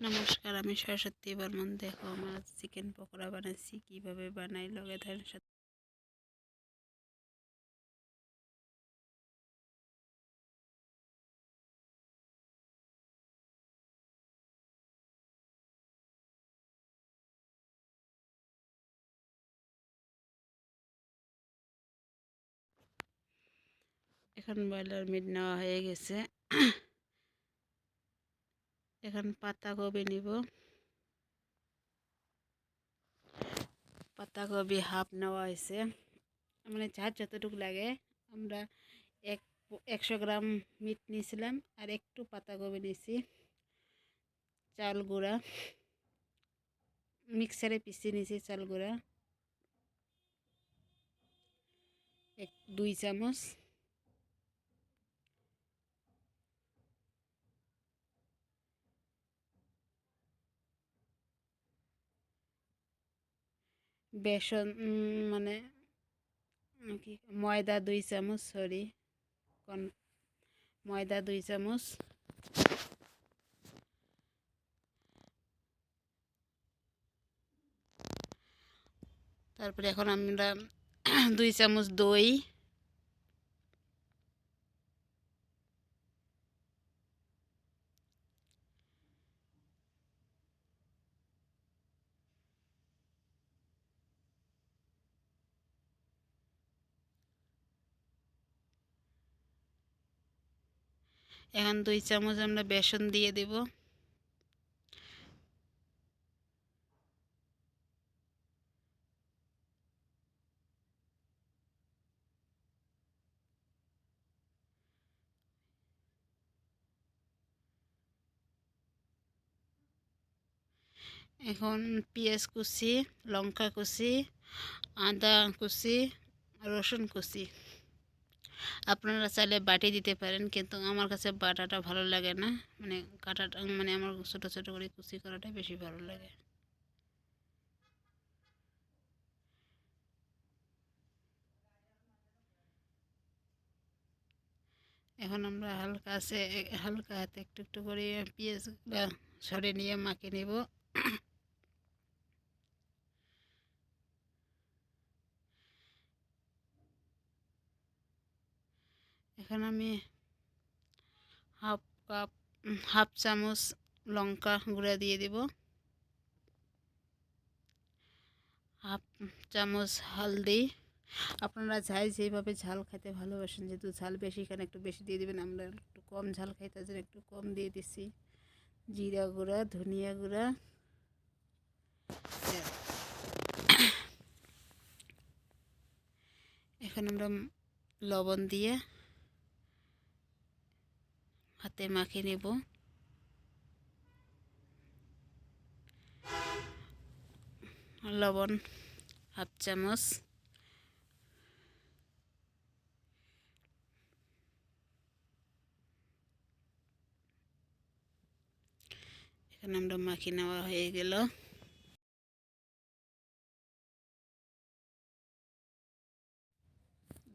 নমস্কার, আমি সরস্বতী বর্মন। দেখো আমার চিকেন পকোড়া বানাচ্ছি, কিভাবে বানাই লগে থাকার সাথে। এখন ব্রয়লার মিট নেওয়া হয়ে গেছে। এখন পাতাকপি নিব। পাতাকপি হাফ নেওয়া হয়েছে, মানে যার যতটুকু লাগে। আমরা 100 গ্রাম মিট নিয়েছিলাম আর একটু পাতাকপি নিয়েছি। চাল গুঁড়া মিক্সারে পিষিয়ে নিয়েছি। চাল গুঁড়া 2 চামচ। বেসন মানে কি ময়দা 2 চামচ, সরি ময়দা 2 চামচ। তারপরে এখন আমরা 2 চামচ দই, এখন 2 চামচ আমরা বেসন দিয়ে দেব। এখন পেঁয়াজ কুচি, লঙ্কা কুচি, আদা কুচি, রসুন কুচি। আপনারা চাইলে বাটি দিতে পারেন, কিন্তু আমার কাছে বাটাটা ভালো লাগে না, মানে কাটাটা, মানে আমার ছোটো ছোটো করে কুচি করাটা বেশি ভালো লাগে। এখন আমরা হালকা হাতে একটু একটু করে পেঁয়াজটা সরে নিয়ে মাখিয়ে নেব। এখন আমি হাফ চামচ লঙ্কা গুঁড়া দিয়ে দেব, হাফ চামচ হলদি। আপনারা যেভাবে ঝাল খেতে ভালোবাসেন, যেহেতু ঝাল বেশি এখানে একটু বেশি দিয়ে দেবেন। আমরা একটু কম ঝাল খাই, তার জন্য একটু কম দিয়ে দিচ্ছি। জিরা গুঁড়া, ধনিয়া গুঁড়া, এখন আমরা লবণ দিয়ে হাতে মাখিয়ে নেব। লবণ হাফ চামচ, এখন আমরা মাখিয়ে নেওয়া হয়ে গেল।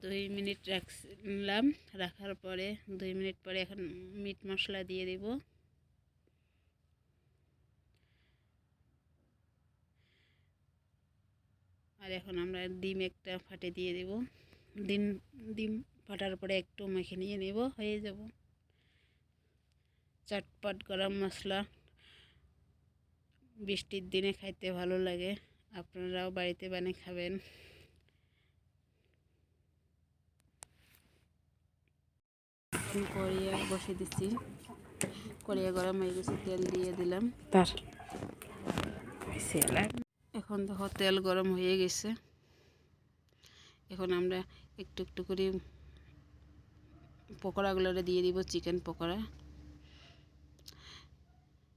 দুই মিনিট রাখলাম, রাখার পরে 2 মিনিট পরে এখন মিট মশলা দিয়ে দেব। আর এখন আমরা ডিম একটা ফাটে দিয়ে দেব। ডিম ফাটার পরে একটু মেখে নিয়ে নেব, হয়ে যাব। চটপট গরম মশলা বৃষ্টির দিনে খাইতে ভালো লাগে, আপনারাও বাড়িতে বানিয়ে খাবেন। কড়িয়া বসিয়ে দিচ্ছি, কড়িয়া গরম হয়ে গেছে, তেল দিয়ে দিলাম। এখন দেখো তেল গরম হয়ে গেছে। এখন আমরা একটু একটু করে পকোড়াগুলো দিয়ে দিব। চিকেন পকোড়া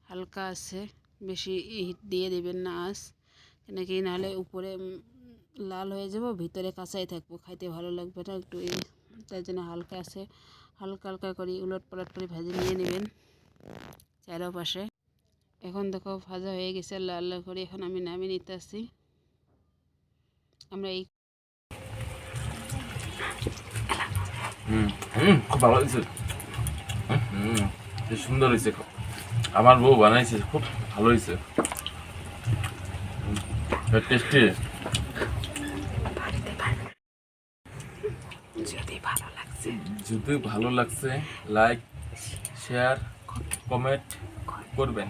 হালকা আছে, বেশি হিট দিয়ে দেবেন না আঁচ, নাকি নাহলে উপরে লাল হয়ে যাব, ভিতরে কাঁচাই থাকবো, খাইতে ভালো লাগবে না। একটু তার জন্য হালকা আছে, হালকা হালকা করে উলট পালট করে ভেজে নিয়ে নেবেন চারপাশে। এখন দেখো ভাজা হয়ে গেছে লাল লাল করে। এখন আমি নামিয়ে নিতে আসছি। আমরা এই খুব ভালো হয়েছে, সুন্দর হয়েছে। আমার বউ বানাইছে, খুব ভালো হয়েছে, টেস্টি। যদি ভালো লাগছে লাইক শেয়ার কমেন্ট করবেন।